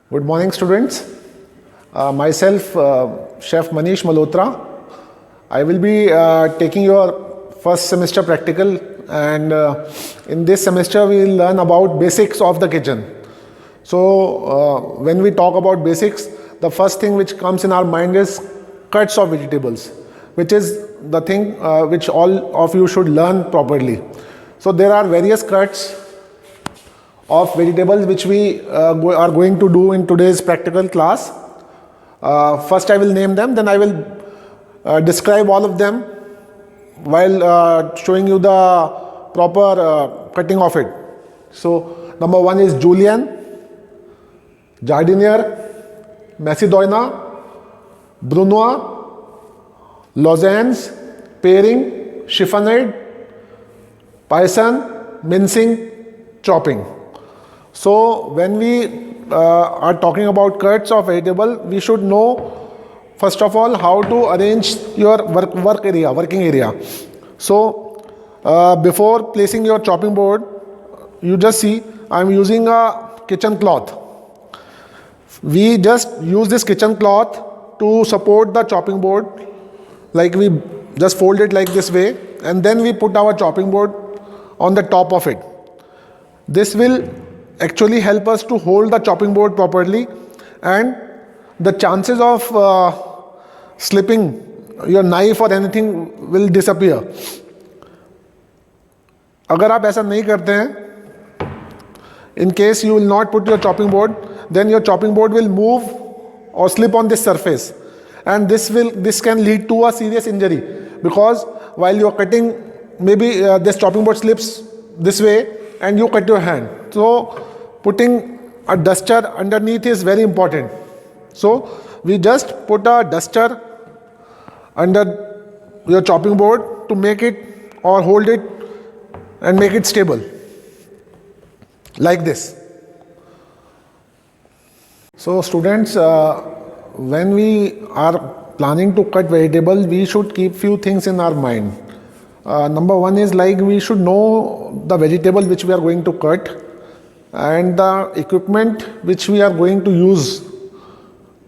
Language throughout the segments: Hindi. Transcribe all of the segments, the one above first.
Good morning, students. Myself, Chef Manish Malhotra. I will be taking your first semester practical, and in this semester we will learn about basics of the kitchen. So, when we talk about basics, the first thing which comes in our mind is cuts of vegetables, which is the thing which all of you should learn properly. So, there are various cuts of vegetables which we are going to do in today's practical class. First I will name them, then I will describe all of them while showing you the proper cutting of it. So number one is julienne, jardiniere, macedoine, brunoise, lozenges, paring, chiffonade, paysan, mincing, chopping. So when we are talking about cuts of vegetable, we should know first of all how to arrange your working area. So before placing your chopping board, you just see I am using a kitchen cloth. We just use this kitchen cloth to support the chopping board, like we just fold it like this way, and then we put our chopping board on the top of it. This will actually help us to hold the chopping board properly, and the chances of slipping your knife or anything will disappear. अगर आप ऐसा नहीं करते हैं, in case you will not put your chopping board, then your chopping board will move or slip on this surface, and this can lead to a serious injury, because while you are cutting, maybe this chopping board slips this way and you cut your hand. So putting a duster underneath is very important. So we just put a duster under your chopping board to make it or hold it and make it stable, like this. So students, when we are planning to cut vegetables, we should keep few things in our mind. Number one is, like, we should know the vegetable which we are going to cut and the equipment which we are going to use.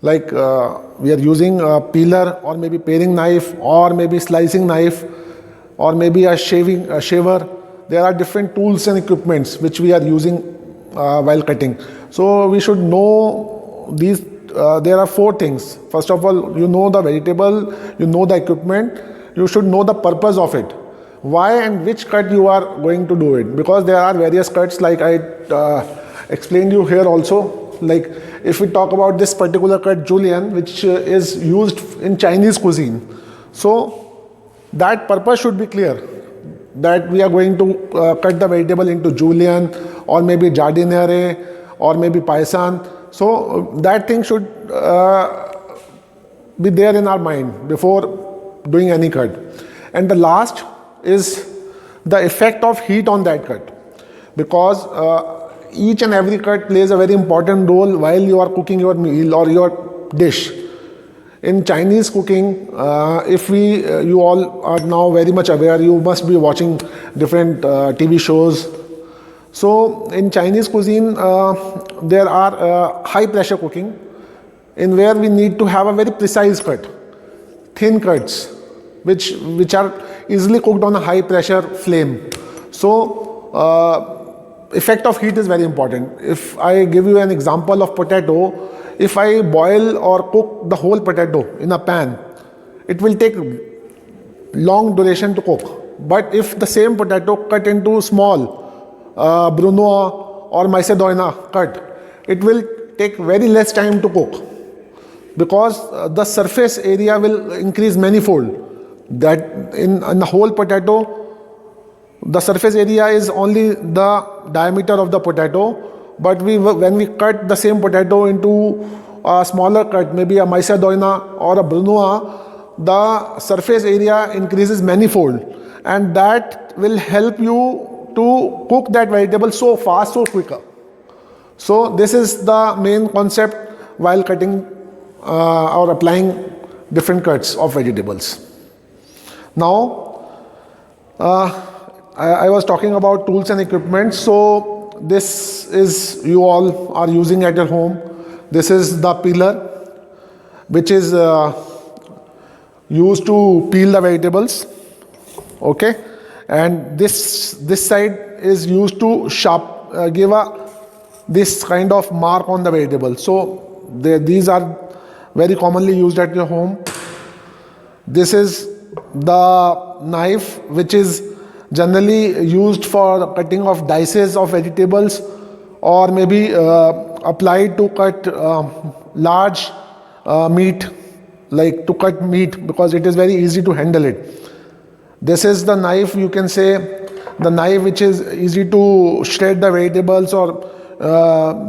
Like we are using a peeler, or maybe paring knife, or maybe slicing knife, or maybe a shaver. There are different tools and equipments which we are using while cutting. So we should know these. There are four things. First of all, you know the vegetable, you know the equipment, you should know the purpose of it. Why and which cut you are going to do it, because there are various cuts, like I explained you here also. Like if we talk about this particular cut, julienne, which is used in Chinese cuisine, so that purpose should be clear, that we are going to cut the vegetable into julienne, or maybe jardiniere, or maybe paysan. So that thing should be there in our mind before doing any cut. And the last is the effect of heat on that cut, because each and every cut plays a very important role while you are cooking your meal or your dish. In Chinese cooking, you all are now very much aware, you must be watching different TV shows. So in Chinese cuisine, there are high pressure cooking, in where we need to have a very precise cut, thin cuts, which are easily cooked on a high pressure flame. So effect of heat is very important. If I give you an example of potato, if I boil or cook the whole potato in a pan, it will take long duration to cook. But if the same potato cut into small brunoise or macedoine cut, it will take very less time to cook, because the surface area will increase manifold. That in the whole potato, the surface area is only the diameter of the potato, but when we cut the same potato into a smaller cut, maybe a macedoine or a brunoise, the surface area increases manifold, and that will help you to cook that vegetable so fast, so quicker. So this is the main concept while cutting or applying different cuts of vegetables. Now, I was talking about tools and equipment. So this is you all are using at your home. This is the peeler which is used to peel the vegetables. Okay, and this side is used to give this kind of mark on the vegetable. So these are very commonly used at your home. This is the knife which is generally used for cutting of dices of vegetables, or maybe applied to cut large meat, like to cut meat, because it is very easy to handle it. This is the knife, you can say, the knife which is easy to shred the vegetables or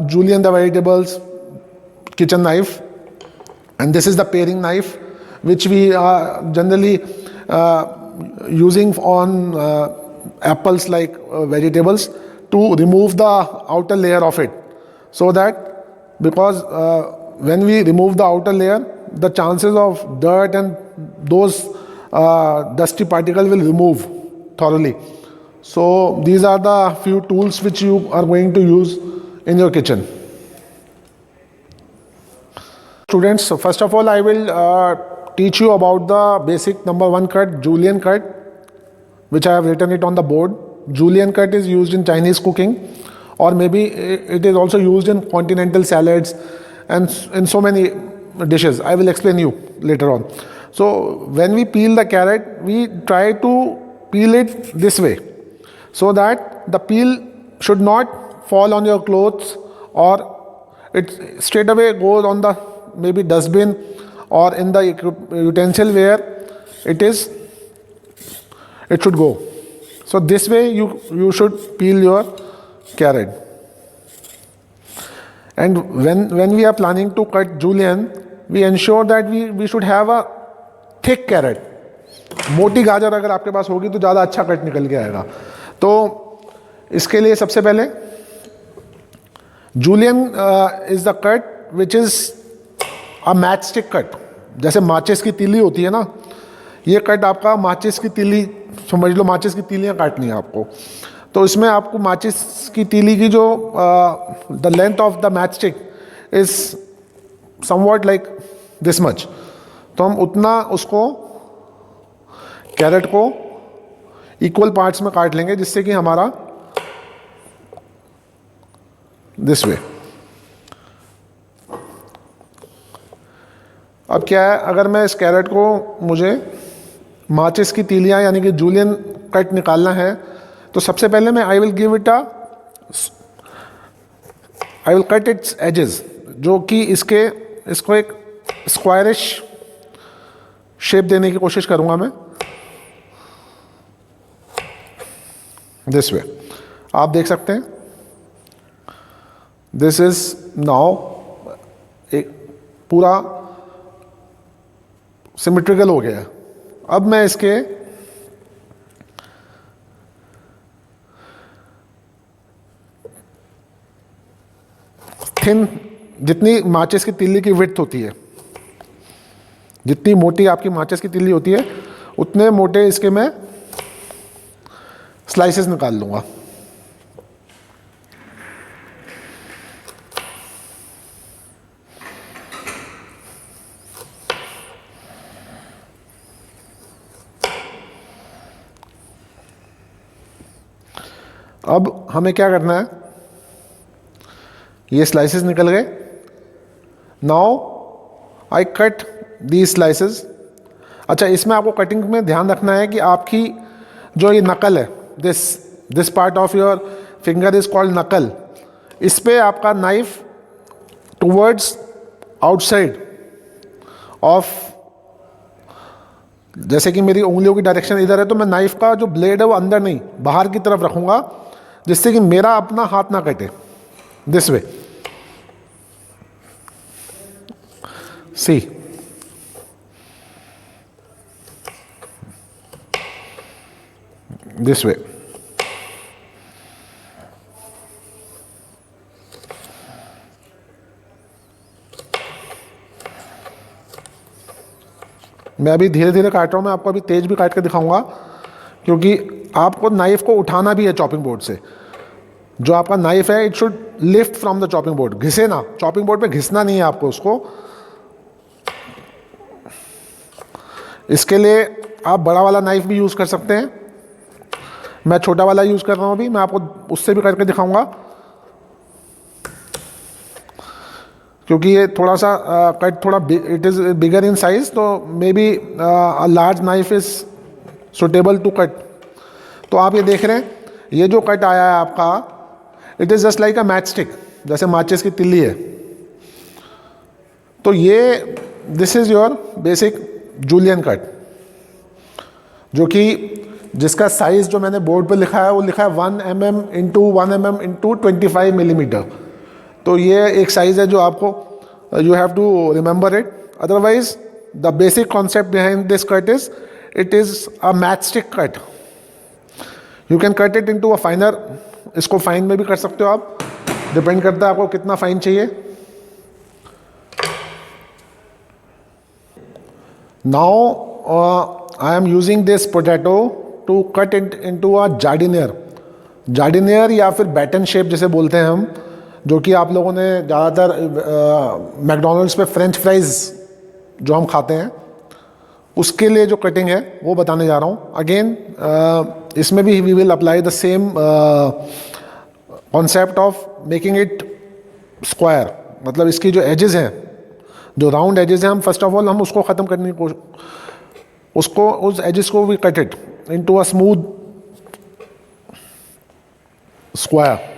julienne the vegetables, kitchen knife. And this is the paring knife which we are generally using on apples, like vegetables, to remove the outer layer of it. So that, because when we remove the outer layer, the chances of dirt and those dusty particles will remove thoroughly. So these are the few tools which you are going to use in your kitchen. Students, so first of all, I will teach you about the basic number 1 cut, julienne cut, which I have written it on the board. Julienne cut is used in Chinese cooking, or maybe it is also used in continental salads and in so many dishes. I will explain you later on. So when we peel the carrot, we try to peel it this way, so that the peel should not fall on your clothes, or it straight away goes on the maybe dustbin or in the utensil where it should go. So this way you should peel your carrot. And when we are planning to cut julienne, we ensure that we should have a thick carrot. मोटी गाजर अगर आपके पास होगी तो ज़्यादा अच्छा कट निकल के आएगा. तो इसके लिए सबसे पहले julienne is the cut which is a match stick cut. जैसे माचिस की तीली होती है ना, ये कट आपका माचिस की तीली, समझ लो माचिस की तीलियाँ काटनी है आपको. तो इसमें आपको माचिस की तीली की जो the length of the match stick is somewhat like this much. तो हम उतना उसको कैरेट को इक्वल पार्ट्स में काट लेंगे, जिससे कि हमारा दिस वे. अब क्या है, अगर मैं इस कैरेट को, मुझे माचिस की तीलियां यानी कि जूलियन कट निकालना है, तो सबसे पहले मैं I will cut its edges, जो कि इसको एक स्क्वायरिश शेप देने की कोशिश करूंगा मैं, दिस वे. आप देख सकते हैं दिस इज नाउ एक पूरा सिमेट्रिकल हो गया. अब मैं इसके थिन, जितनी माचिस की तीली की विड्थ होती है, जितनी मोटी आपकी माचिस की तीली होती है, उतने मोटे इसके मैं स्लाइसेस निकाल लूँगा. अब हमें क्या करना है, ये स्लाइसेस निकल गए. Now I cut the slices. अच्छा, इसमें आपको कटिंग में ध्यान रखना है कि आपकी जो ये नकल है, this part of your finger is called नकल. इस पे आपका नाइफ टुवर्ड्स आउटसाइड ऑफ, जैसे कि मेरी उंगलियों की डायरेक्शन इधर है, तो मैं नाइफ का जो ब्लेड है वो अंदर नहीं बाहर की तरफ रखूंगा, जिससे कि मेरा अपना हाथ ना कटे. This way, see. This way. मैं अभी धीरे धीरे काट रहा हूँ. मैं आपको अभी तेज भी काट कर दिखाऊंगा, क्योंकि आपको नाइफ को उठाना भी है चॉपिंग बोर्ड से. जो आपका नाइफ है it should lift from the chopping board, घिसे ना, चॉपिंग बोर्ड पे घिसना नहीं है आपको उसको। इसके लिए आप बड़ा वाला नाइफ भी यूज़ कर सकते हैं, मैं छोटा वाला यूज़ कर रहा हूँ अभी, मैं आपको उससे भी करके दिखाऊंगा, क्योंकि ये थोड़ा सा कट थोड़ा it is bigger in size, तो maybe a large knife is suitable to cut. तो आप ये देख रहे हैं, ये जो कट आया है आपका, it is just like a match stick, जैसे माचिस की तिल्ली है। तो ये this is your basic julienne cut, जो कि जिसका साइज़ जो मैंने बोर्ड पे लिखा है वो लिखा है 1 mm into 1 mm into 25 millimetre. तो ये एक साइज़ है जो आपको you have to remember it. Otherwise the basic concept behind this cut is it is a match stick cut. You can cut it into a finer, इसको फाइन में भी कर सकते हो आप, डिपेंड करता है आपको कितना फाइन चाहिए। Now I am using this potato to cut it into a jardiniere, jardiniere या फिर बैटन शेप जिसे बोलते हैं हम, जो कि आप लोगों ने ज़्यादातर मैकडोनल्ड्स पे फ्रेंच फ्राइज़ जो हम खाते हैं उसके लिए जो कटिंग है वो बताने जा रहा हूँ। अगेन इसमें भी we will apply the same concept of making it square, मतलब इसकी जो एजेस हैं, जो राउंड एजेस हैं, हम फर्स्ट ऑफ ऑल हम उसको ख़त्म करने की कोशिश, उसको उस एजेस को we cut it into a smooth square.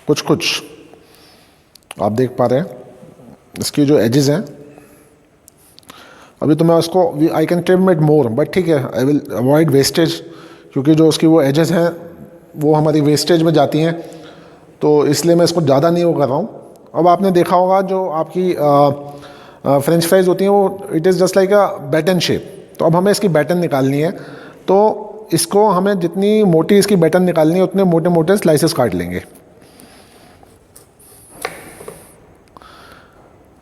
कुछ कुछ आप देख पा रहे हैं इसकी जो एजेस हैं, अभी तो मैं उसको I can trim it more, but ठीक है, आई विल अवॉइड वेस्टेज, क्योंकि जो उसकी वो एजेस हैं वो हमारी वेस्टेज में जाती हैं, तो इसलिए मैं इसको ज़्यादा नहीं वो कर रहा हूँ। अब आपने देखा होगा जो आपकी फ्रेंच फ्राइज़ होती हैं वो it is just like a baton shape, तो अब हमें इसकी बैटन निकालनी है, तो इसको हमें जितनी मोटी इसकी बैटन निकालनी है उतने मोटे मोटे स्लाइसेस काट लेंगे।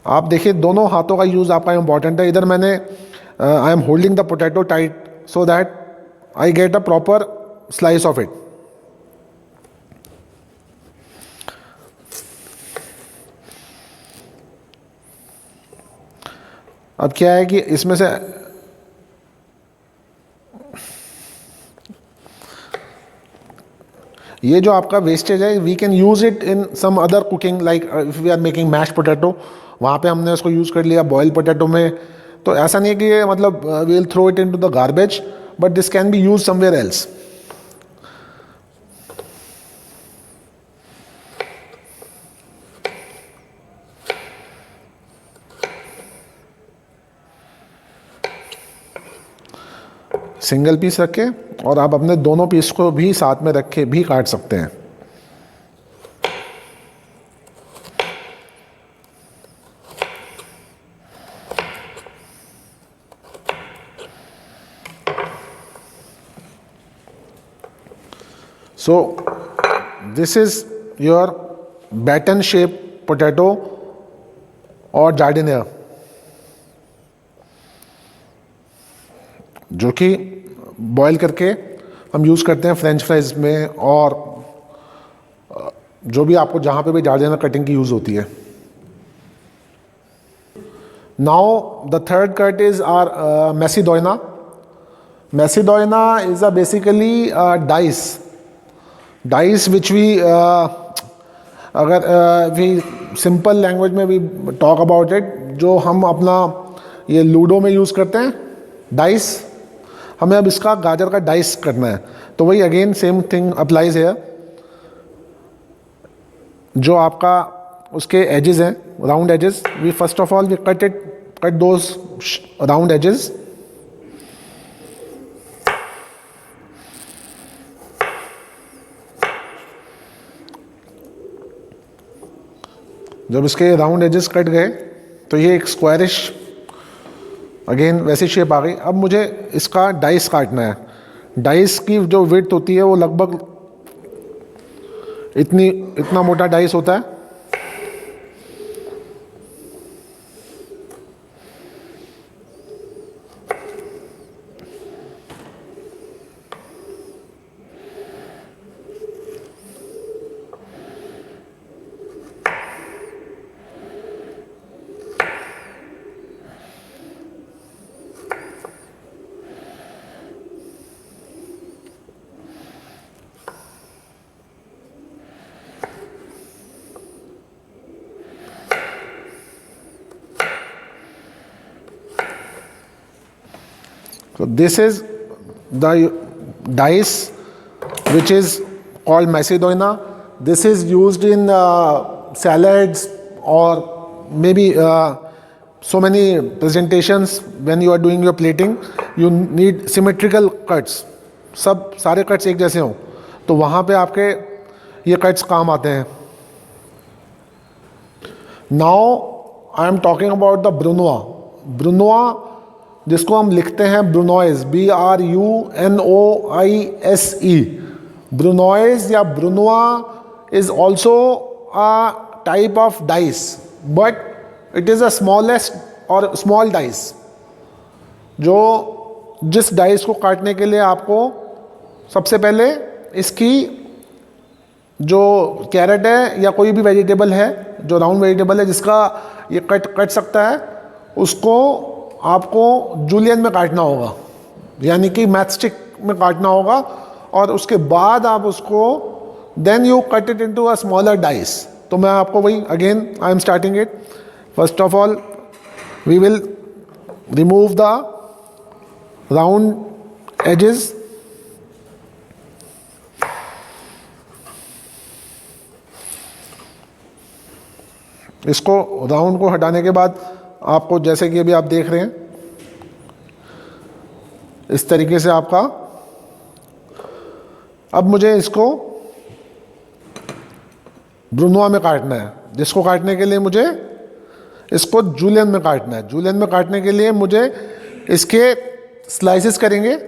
आप देखिए दोनों हाथों का यूज़ आपका इम्पॉर्टेंट है। इधर मैंने I am holding the potato tight so that I get a proper slice of it. अब क्या है कि इसमें से ये जो आपका वेस्टेज है we can use it in some other cooking, like if we are making mash potato, वहाँ पे हमने उसको यूज़ कर लिया बॉयल पोटैटो में। तो ऐसा नहीं है कि ये मतलब we will throw it into the garbage, but this can be use somewhere else. Single piece रखे और आप अपने दोनों पीस को भी साथ में रख के भी काट सकते हैं। So this is your baton shape potato और जार्डिनियर, जो कि बॉयल करके हम यूज़ करते हैं फ्रेंच फ्राइज में, और जो भी आपको जहाँ पे भी जार्डिनियर कटिंग की यूज़ होती है। Now the third cut is or macedoine. Macedoine is a basically dice which we अगर वी सिंपल लैंग्वेज में वी टॉक अबाउट इट, जो हम अपना ये लूडो में यूज़ करते हैं डाइस, हमें अब इसका गाजर का डाइस करना है। तो वही अगेन सेम थिंग अप्लाइज है। जो आपका उसके एजेस हैं round edges, we first of all we cut those round edges. जब इसके राउंड एजेस कट गए तो ये एक स्क्वायरिश अगेन वैसी शेप आ गई। अब मुझे इसका डाइस काटना है। डाइस की जो विड्थ होती है वो लगभग इतना मोटा डाइस होता है। So this is the dice which is called Macedonia. This is used in salads or maybe so many presentations. When you are doing your plating, you need symmetrical cuts. सब सारे कट्स एक जैसे हों, तो वहाँ पे आपके ये कट्स काम आते हैं। Now I am talking about the brunoise. Brunoise जिसको हम लिखते हैं ब्रुनोइज, BRUNOISE। ब्रुनोइज या brunoise is also a type of dice, but it is a smallest और स्मॉल डाइस, जो जिस डाइस को काटने के लिए आपको सबसे पहले इसकी जो कैरेट है या कोई भी वेजिटेबल है, जो राउंड वेजिटेबल है जिसका ये कट सकता है, उसको आपको जूलियन में काटना होगा, यानी कि मैचस्टिक में काटना होगा, और उसके बाद आप उसको then you cut it into a smaller dice. तो मैं आपको वही again I am starting it. First of all we will remove the round edges. इसको राउंड को हटाने के बाद आपको जैसे कि अभी आप देख रहे हैं इस तरीके से आपका, अब मुझे इसको ब्रुनोआ में काटना है, जिसको काटने के लिए मुझे इसको जूलियन में काटना है। जूलियन में काटने के लिए मुझे इसके स्लाइसेस करेंगे।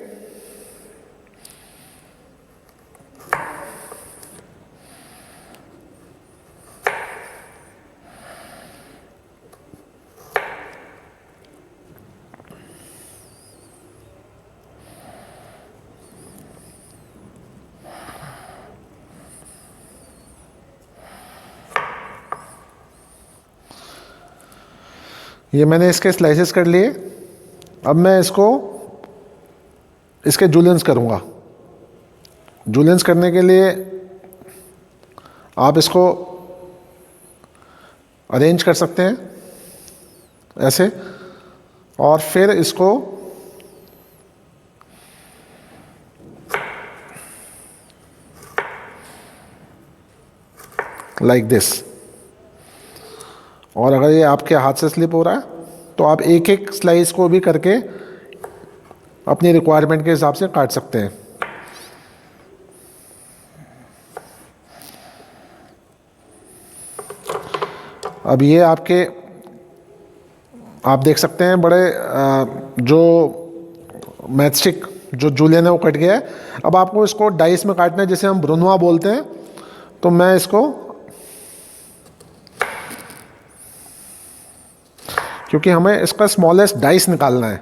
ये मैंने इसके स्लाइसेस कर लिए। अब मैं इसको इसके जूलियंस करूँगा। जूलियंस करने के लिए आप इसको अरेंज कर सकते हैं ऐसे, और फिर इसको लाइक दिस। और अगर ये आपके हाथ से स्लिप हो रहा है तो आप एक एक स्लाइस को भी करके अपनी रिक्वायरमेंट के हिसाब से काट सकते हैं। अब ये आपके आप देख सकते हैं बड़े जो मैचस्टिक जो जूलियन है वो कट गया है। अब आपको इसको डाइस में काटना है, जिसे हम ब्रुनोआ बोलते हैं। तो मैं इसको, क्योंकि हमें इसका स्मॉलेस्ट डाइस निकालना है,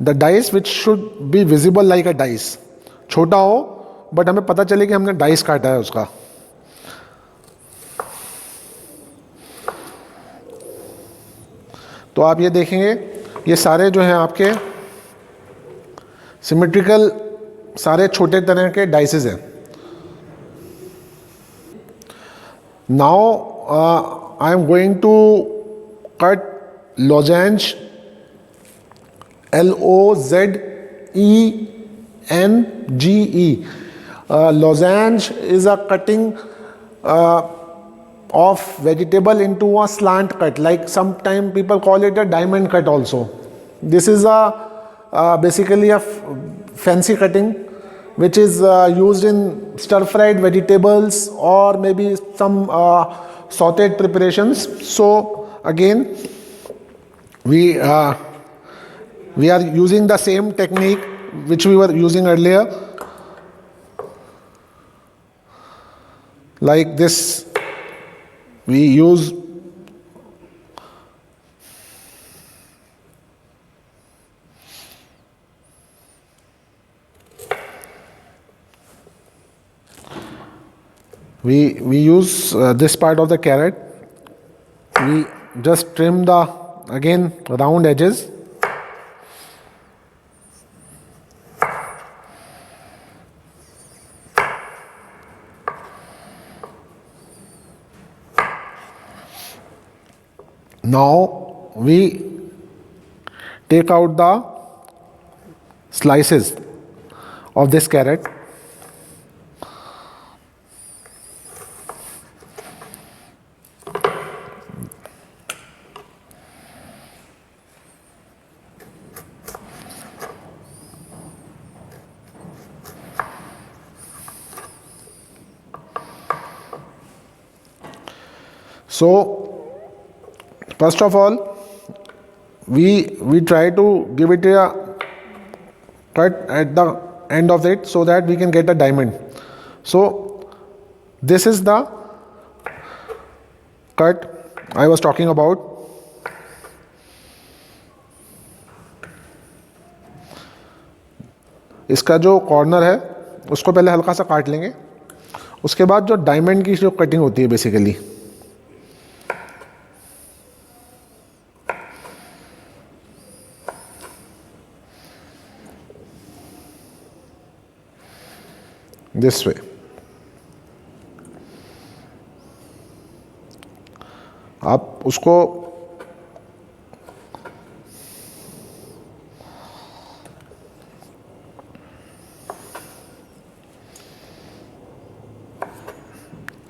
the dice which should be visible like a dice, छोटा हो बट हमें पता चले कि हमने डाइस काटा है उसका। तो आप ये देखेंगे ये सारे जो हैं आपके सिमेट्रिकल सारे छोटे तरह के डाइसेस हैं। Now I am going to cut lozenge, LOZENGE. Lozenge is a cutting of vegetable into a slant cut, like sometimes people call it a diamond cut also. This is a basically a fancy cutting which is used in stir fried vegetables or maybe some sauteed preparations. So again we are using the same technique which we were using earlier. like this. We use this part of the carrot. We just trim the again round edges. Now we take out the slices of this carrot. So first of all, we try to give it a cut at the end of it so that we can get a diamond. So this is the cut I was talking about. इसका जो कॉर्नर है उसको पहले हल्का सा काट लेंगे, उसके बाद जो डायमंड की जो कटिंग होती है बेसिकली, this way. आप उसको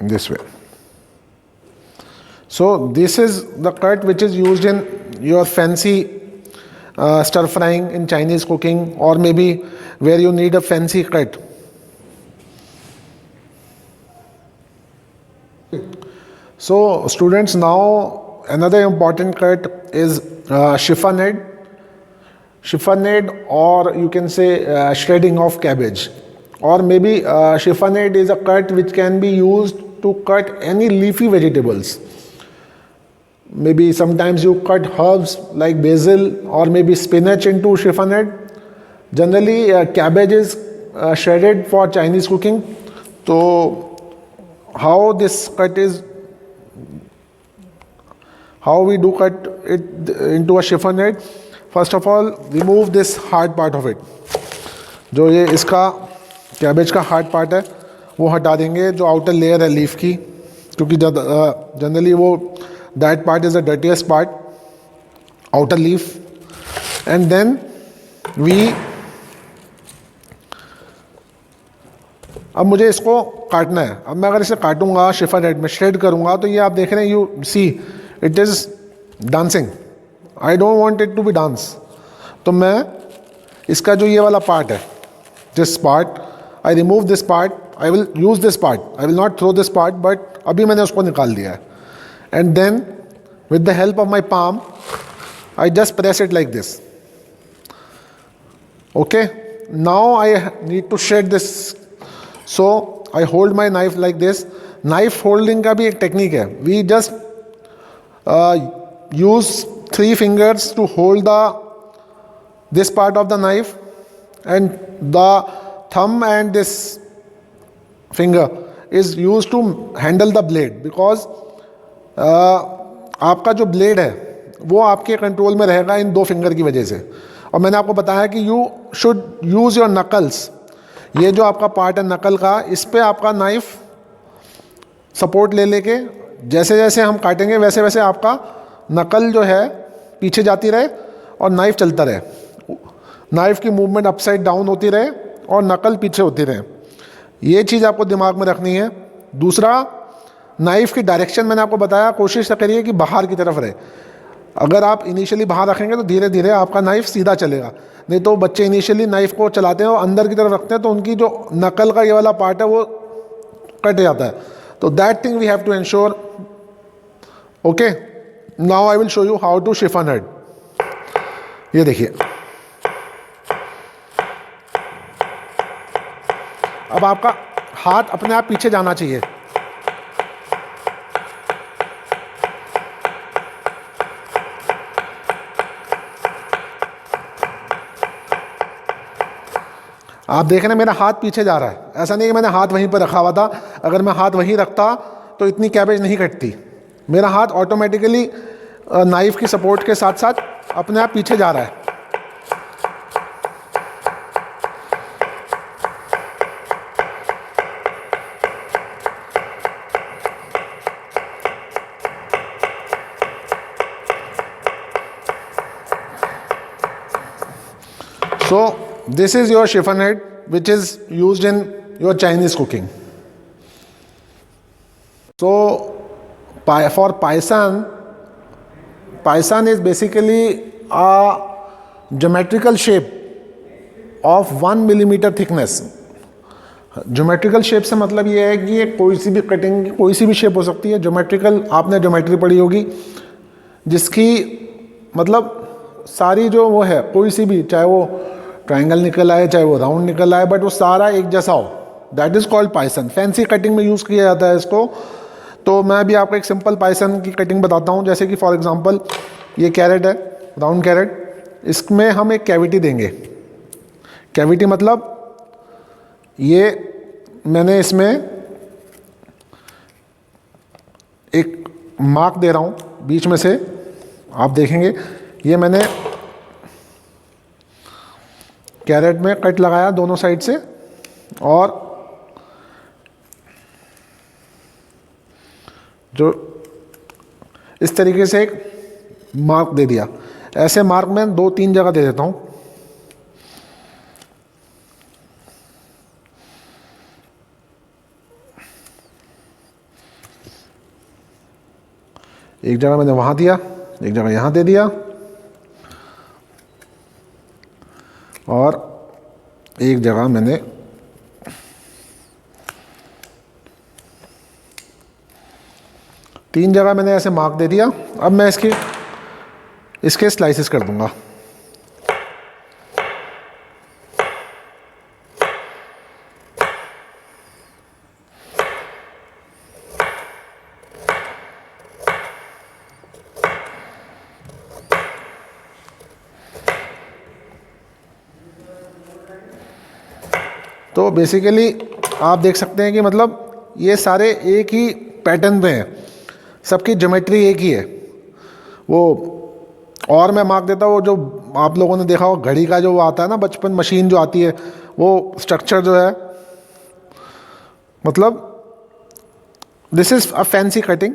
this way. So this is the cut which is used in your fancy stir frying in Chinese cooking, or maybe where you need a fancy cut. So students, now another important cut is chiffonade. Chiffonade, or you can say shredding of cabbage, or maybe chiffonade is a cut which can be used to cut any leafy vegetables. Maybe sometimes you cut herbs like basil or maybe spinach into chiffonade. Generally cabbage is shredded for Chinese cooking. So how this cut is, how we do cut it into a chiffonade? First of all, remove this hard part of it. जो ये इसका कैबेज का हार्ड पार्ट है वो हटा देंगे, जो आउटर लेयर है लीफ की, क्योंकि जनरली वो that part is the dirtiest part, outer leaf. And then we, अब मुझे इसको काटना है. अब मैं अगर इसे काटूंगा chiffonade में, श्रेड करूंगा, तो ये आप देख रहे हैं, you see it is dancing. I don't want it to be dance. तो मैं इसका जो ये वाला पार्ट है, this part, I remove this part. I will use this part, I will not throw this part, but अभी मैंने उसको निकाल दिया है. And then with the help of my palm I just press it like this. Okay, now I need to shed this. So I hold my knife like this. Knife holding का भी एक टेक्निक है. We just use 3 fingers to hold this part of the knife, and the thumb and this finger is used to handle the blade, because आपका जो blade है वो आपके कंट्रोल में रहेगा इन 2 फिंगर की वजह से. और मैंने आपको बताया कि you should use your knuckles. ये जो आपका पार्ट है नकल का, इस पे आपका नाइफ सपोर्ट ले लेके जैसे जैसे हम काटेंगे वैसे वैसे आपका नकल जो है पीछे जाती रहे और नाइफ चलता रहे. नाइफ की मूवमेंट अपसाइड डाउन होती रहे और नकल पीछे होती रहे. ये चीज़ आपको दिमाग में रखनी है. दूसरा, नाइफ की डायरेक्शन मैंने आपको बताया, कोशिश करिए कि बाहर की तरफ रहे. अगर आप इनिशियली बाहर रखेंगे तो धीरे धीरे आपका नाइफ सीधा चलेगा. नहीं तो बच्चे इनिशियली नाइफ को चलाते हैं और अंदर की तरफ रखते हैं, तो उनकी जो नकल का ये वाला पार्ट है वो कट जाता है. तो that thing we have to ensure. Okay, now I will show you how to chiffonade. ये देखिए, अब आपका हाथ अपने आप पीछे जाना चाहिए. आप देख रहे हैं मेरा हाथ पीछे जा रहा है, ऐसा नहीं कि मैंने हाथ वहीं पर रखा हुआ था। अगर मैं हाथ वहीं रखता तो इतनी कैबेज नहीं कटती। मेरा हाथ ऑटोमेटिकली नाइफ की सपोर्ट के साथ साथ अपने आप पीछे जा रहा है। So this is your chiffon head which is used in your Chinese cooking. So for paisan is basically a geometrical shape of 1 millimeter thickness. Geometrical shape से मतलब ये है कि ये कोई सी भी कटिंग, कोई सी भी शेप हो सकती है। ज्योमेट्रिकल, आपने ज्योमेट्री पढ़ी होगी, जिसकी मतलब सारी जो वो है, कोई सी भी, चाहे वो ट्रायंगल निकल आए, चाहे वो राउंड निकल आए, बट वो सारा एक जैसा हो, that is called paysanne. Fancy cutting में यूज़ किया जाता है इसको। तो मैं भी आपको एक सिंपल पाइसन की कटिंग बताता हूँ। जैसे कि फॉर एग्जांपल ये कैरेट है, राउंड कैरेट, इसमें हम एक कैविटी देंगे। कैविटी मतलब ये मैंने इसमें एक मार्क दे रहा हूँ बीच में से, आप देखेंगे ये मैंने कैरेट में कट लगाया दोनों साइड से, और जो इस तरीके से एक मार्क दे दिया। ऐसे मार्क मैं 2-3 जगह दे देता हूँ। एक जगह मैंने वहाँ दिया, एक जगह यहाँ दे दिया, और एक जगह मैंने तीन जगह मैंने ऐसे मार्क दे दिया। अब मैं इसके स्लाइसेस कर दूंगा। तो बेसिकली आप देख सकते हैं कि मतलब ये सारे एक ही पैटर्न पे हैं, सबकी ज्योमेट्री एक ही है। वो और मैं मार्क देता हूँ, वो जो आप लोगों ने देखा हो घड़ी का जो वो आता है ना बचपन, मशीन जो आती है, वो स्ट्रक्चर जो है, मतलब this is a fancy cutting,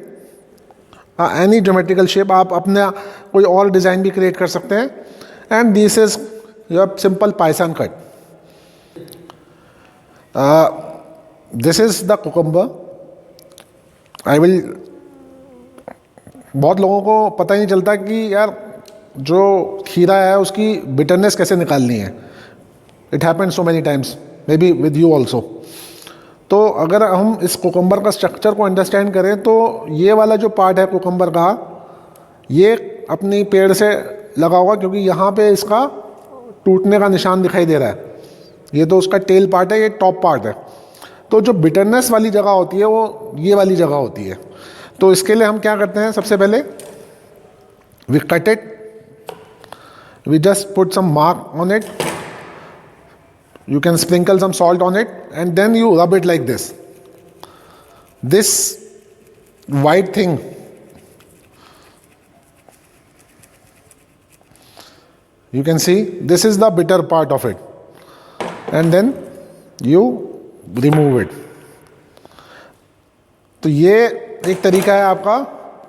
any geometrical shape. आप अपना कोई और डिज़ाइन भी क्रिएट कर सकते हैं। And this is your simple paysanne cut. This is the cucumber. I will, बहुत लोगों को पता ही नहीं चलता कि यार जो खीरा है उसकी बिटरनेस कैसे निकालनी है। It happen so many times, may be with you also. तो अगर हम इस कुकम्बर का स्ट्रक्चर को अंडरस्टैंड करें तो ये वाला जो पार्ट है कुकम्बर का, ये अपनी पेड़ से लगा होगा, क्योंकि यहाँ पे इसका टूटने का निशान दिखाई दे रहा है। ये तो उसका टेल पार्ट है, ये टॉप पार्ट है। तो जो बिटरनेस वाली जगह होती है वो ये वाली जगह होती है। तो इसके लिए हम क्या करते हैं, सबसे पहले we cut it, we just put some mark on it, you can sprinkle some salt on it, and then you rub it like this. This white thing, you can see this is the bitter part of it, and then you remove it. तो ये एक तरीका है आपका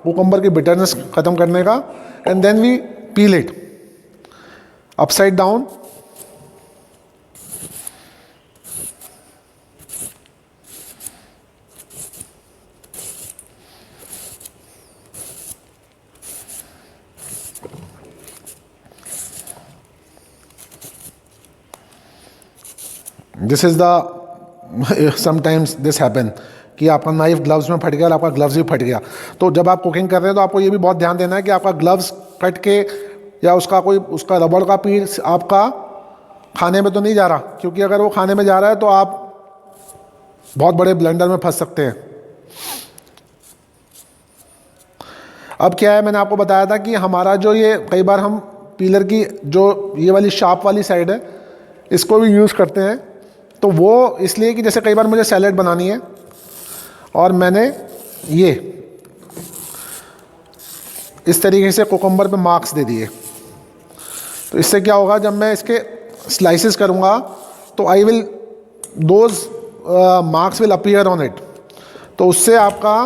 कुकम्बर की बिटरनेस ख़त्म करने का। And then we peel it upside down. This is the sometimes this happen कि आपका नाइफ ग्लव्स में फट गया और आपका ग्लव्स भी फट गया। तो जब आप कुकिंग कर रहे हैं तो आपको ये भी बहुत ध्यान देना है कि आपका ग्लव्स कट के या उसका रबड़ का पीस आपका खाने में तो नहीं जा रहा, क्योंकि अगर वो खाने में जा रहा है तो आप बहुत बड़े ब्लेंडर में फंस सकते हैं। अब क्या है, मैंने आपको बताया था कि हमारा जो ये कई बार हम पीलर की जो ये वाली शार्प वाली साइड है इसको भी यूज़ करते हैं तो वो इसलिए कि जैसे कई बार मुझे सैलेड बनानी है और मैंने ये इस तरीके से कुकुम्बर पे मार्क्स दे दिए, तो इससे क्या होगा, जब मैं इसके स्लाइसेस करूँगा तो I will those marks will appear on it, तो उससे आपका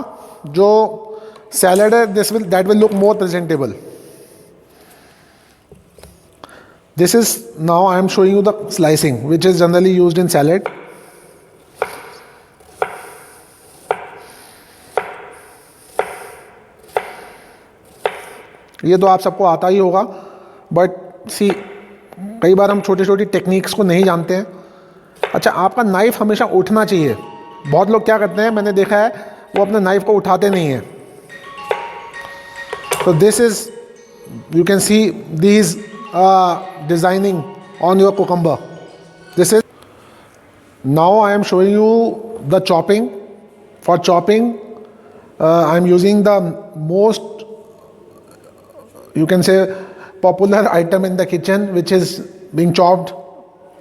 जो सैलेड है that will look more presentable. This is now I am showing you the slicing which is generally used in salad. ये तो आप सबको आता ही होगा, बट सी कई बार हम छोटी छोटी टेक्निक्स को नहीं जानते हैं. अच्छा, आपका नाइफ हमेशा उठना चाहिए. बहुत लोग क्या करते हैं, मैंने देखा है, वो अपने नाइफ को उठाते नहीं हैं. तो this is, you can see these designing on your cucumber. This is, now I am showing you the chopping. For chopping I am using the most, you can say, popular item in the kitchen which is being chopped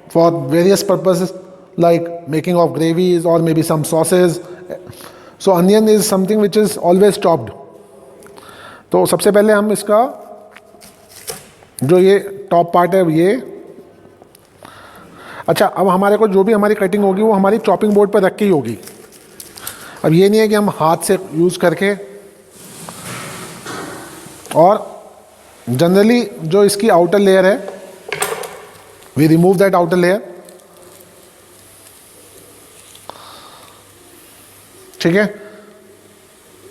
for various purposes like making of gravies or maybe some sauces. So onion is something which is always chopped. तो सबसे पहले हम इसका जो ये टॉप पार्ट है ये, अच्छा, अब हमारे को जो भी हमारी कटिंग होगी वो हमारी चॉपिंग बोर्ड पर रख के ही होगी. अब ये नहीं है कि हम हाथ से यूज़ करके, और जनरली जो इसकी आउटर लेयर है we remove that outer layer. ठीक है,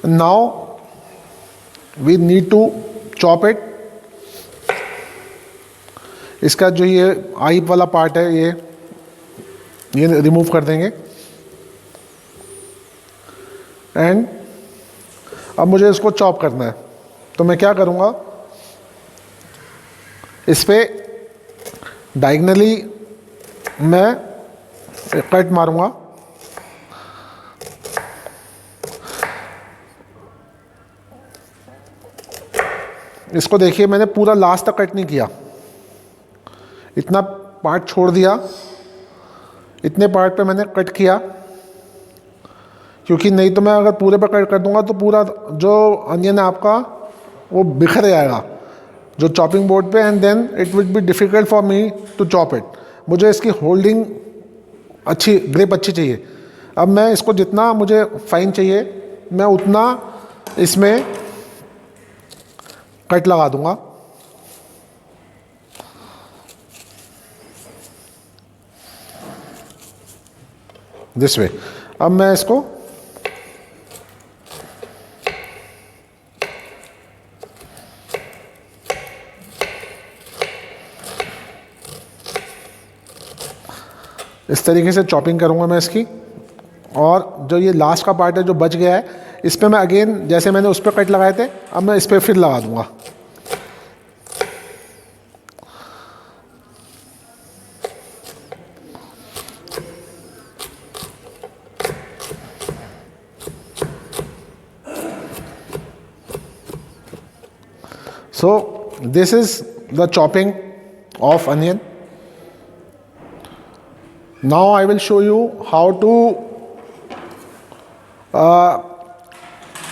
now we need to chop it. इसका जो ये आई वाला पार्ट है ये रिमूव कर देंगे. एंड अब मुझे इसको चॉप करना है, तो मैं क्या करूँगा, इस पे डायगनली मैं कट मारूँगा. इसको देखिए, मैंने पूरा लास्ट तक कट नहीं किया, इतना पार्ट छोड़ दिया, इतने पार्ट पे मैंने कट किया, क्योंकि नहीं तो मैं अगर पूरे पे कट कर दूंगा तो पूरा जो अनियन है आपका वो बिखर जाएगा जो चॉपिंग बोर्ड पे, and then it will be difficult for me to chop it. मुझे इसकी होल्डिंग अच्छी, ग्रिप अच्छी चाहिए. अब मैं इसको जितना मुझे फाइन चाहिए मैं उतना इसमें कट लगा दूंगा. This way. अब मैं इसको इस तरीके से चॉपिंग करूंगा मैं इसकी. और जो ये लास्ट का पार्ट है जो बच गया है, इस पे मैं अगेन जैसे मैंने उस पर कट लगाए थे, अब मैं इस पर फिर लगा दूंगा. So this is the chopping of onion. Now I will show you how to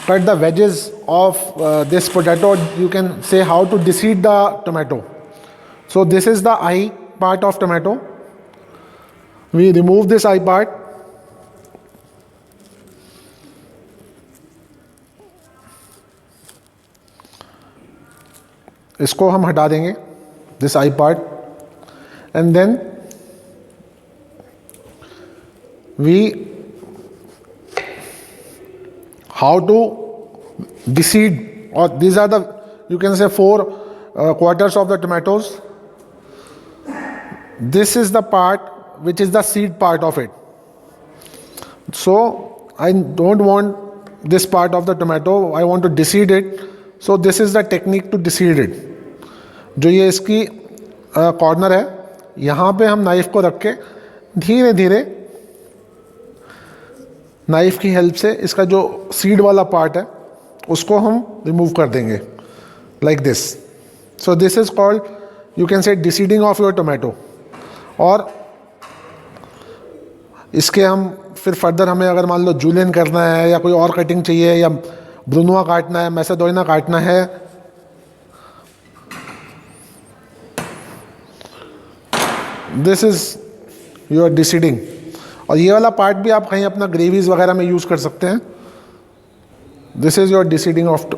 cut the wedges of this potato. You can say how to deseed the tomato. So this is the eye part of tomato. We remove this eye part. इसको हम हटा देंगे, this eye part, and then we how to deseed, or these are the, you can say, 4 quarters of the tomatoes. This is the part which is the seed part of it. So I don't want this part of the tomato, I want to deseed it. So this is the technique to deseed it. जो ये इसकी कॉर्नर है, यहाँ पे हम नाइफ को रख के धीरे धीरे नाइफ की हेल्प से इसका जो सीड वाला पार्ट है उसको हम रिमूव कर देंगे, like this. So this is called, you can say, deseeding of your tomato. और इसके हम फिर फर्दर हमें अगर मान लो जूलियन करना है या कोई और कटिंग चाहिए या ब्रुनोआ काटना है, मैसेडोनिया काटना है, दिस इज योर डिसीडिंग। और ये वाला पार्ट भी आप कहीं अपना ग्रेवीज वगैरह में यूज कर सकते हैं। This is your deseeding of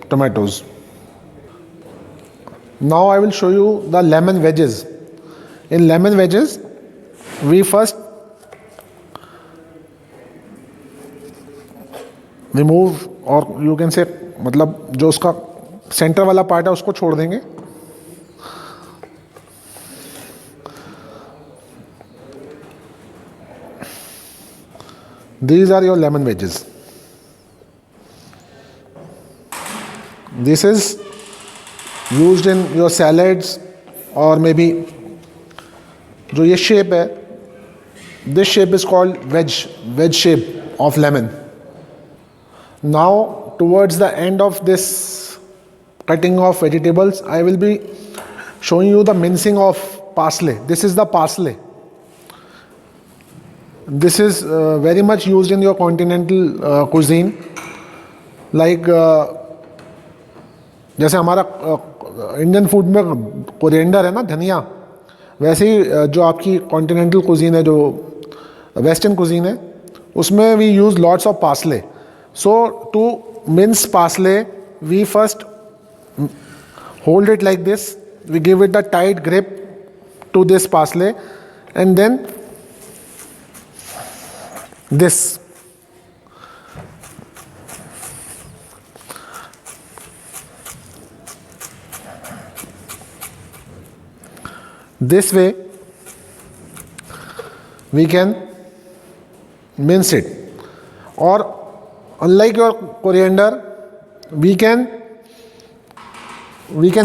tomatoes. Now I will show you the lemon wedges. In lemon wedges we first remove, और यू कैन से मतलब जो उसका सेंटर वाला पार्ट है उसको छोड़ देंगे। These are your lemon wedges. This is used in your salads or maybe जो ये shape है, this shape is called wedge shape of lemon. Now towards the end of this cutting of vegetables, I will be showing you the mincing of parsley. This is the parsley. This is very much used in your continental cuisine. Like जैसे हमारा इंडियन फूड में कोरिएंडर है ना, धनिया, वैसे ही जो आपकी कॉन्टिनेंटल कुजीन है, जो वेस्टर्न कुजीन है, उसमें we use lots of parsley. So to mince parsley we first hold it like this, we give it a tight grip to this parsley, and then this. This way we can mince it. Or unlike your coriander, we can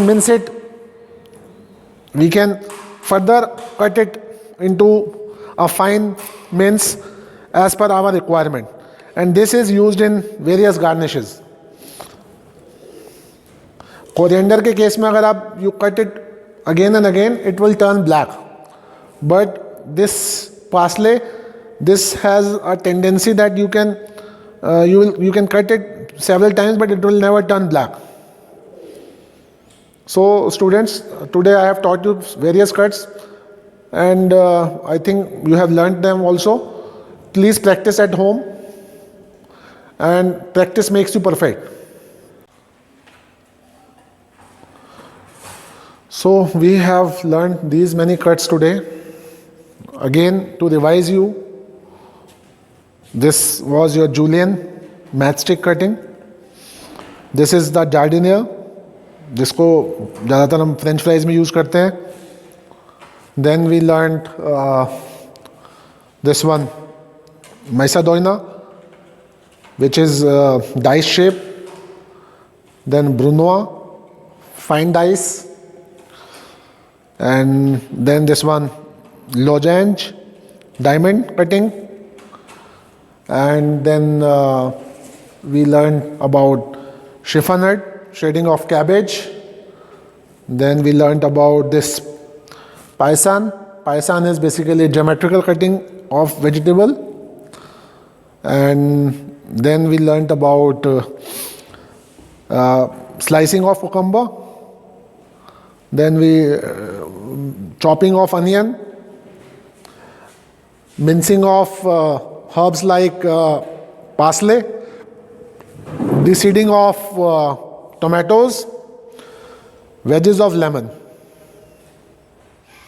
mince it, we can further cut it into a fine mince as per our requirement, and this is used in various garnishes. Coriander के केस में अगर आप you cut it again and again, it will turn black, but this parsley, this has a tendency that you can you can cut it several times, but it will never turn black. So students, today I have taught you various cuts, and I think you have learnt them also. Please practice at home, and practice makes you perfect. So we have learned these many cuts today. Again, to revise you, this was your julienne matchstick cutting. This is the jardiniere, जिसको ज़्यादातर हम फ्रेंच फ्राइज में यूज़ करते हैं. Then we learned this one, Macedonia, which is dice shape. Then Brunoise, fine dice. And then this one, losange, diamond cutting. And then we learned about chiffonade, shading of cabbage. Then we learnt about this paisan. Paisan is basically geometrical cutting of vegetable. And then we learnt about slicing of cucumber. Then we chopping of onion, mincing of herbs like parsley, deseeding of tomatoes, wedges of lemon.